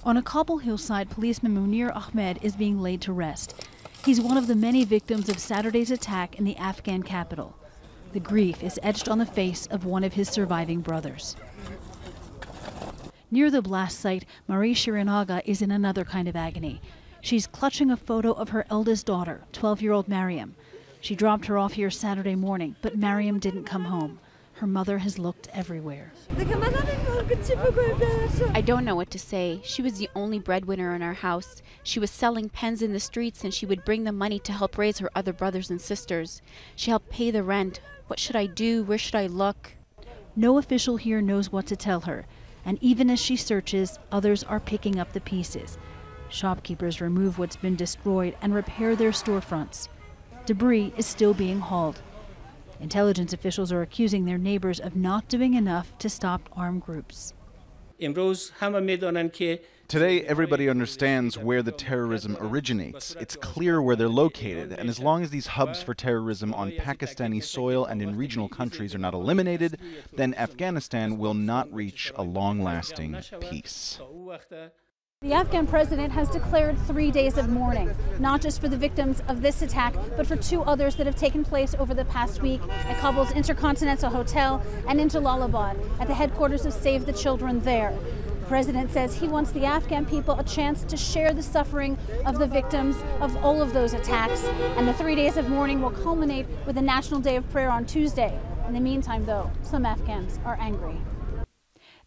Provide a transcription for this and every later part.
On a Kabul hillside, policeman Munir Ahmed is being laid to rest. He's one of the many victims of Saturday's attack in the Afghan capital. The grief is etched on the face of one of his surviving brothers. Near the blast site, Marie Shirin Agha is in another kind of agony. She's clutching a photo of her eldest daughter, 12-year-old Mariam. She dropped her off here Saturday morning, but Mariam didn't come home. Her mother has looked everywhere. I don't know what to say. She was the only breadwinner in our house. She was selling pens in the streets, and she would bring the money to help raise her other brothers and sisters. She helped pay the rent. What should I do? Where should I look? No official here knows what to tell her. And even as she searches, others are picking up the pieces. Shopkeepers remove what's been destroyed and repair their storefronts. Debris is still being hauled. Intelligence officials are accusing their neighbors of not doing enough to stop armed groups. Today, everybody understands where the terrorism originates. It's clear where they're located, and as long as these hubs for terrorism on Pakistani soil and in regional countries are not eliminated, then Afghanistan will not reach a long-lasting peace. The Afghan president has declared 3 days of mourning, not just for the victims of this attack, but for 2 others that have taken place over the past week at Kabul's Intercontinental Hotel and in Jalalabad, at the headquarters of Save the Children there. The president says he wants the Afghan people a chance to share the suffering of the victims of all of those attacks, and the 3 days of mourning will culminate with a national day of prayer on Tuesday. In the meantime, though, some Afghans are angry.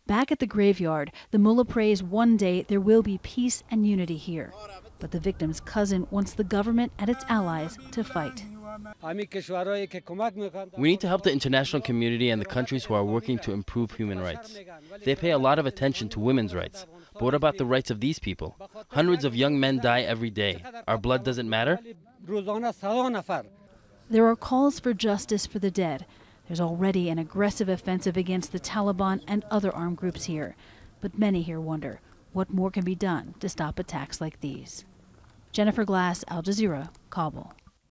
Back at the graveyard, the mullah prays one day there will be peace and unity here. But the victim's cousin wants the government and its allies to fight. We need to help the international community and the countries who are working to improve human rights. They pay a lot of attention to women's rights. But what about the rights of these people? Hundreds of young men die every day. Our blood doesn't matter? There are calls for justice for the dead. There's already an aggressive offensive against the Taliban and other armed groups here. But many here wonder what more can be done to stop attacks like these. Jennifer Glasse, Al Jazeera, Kabul.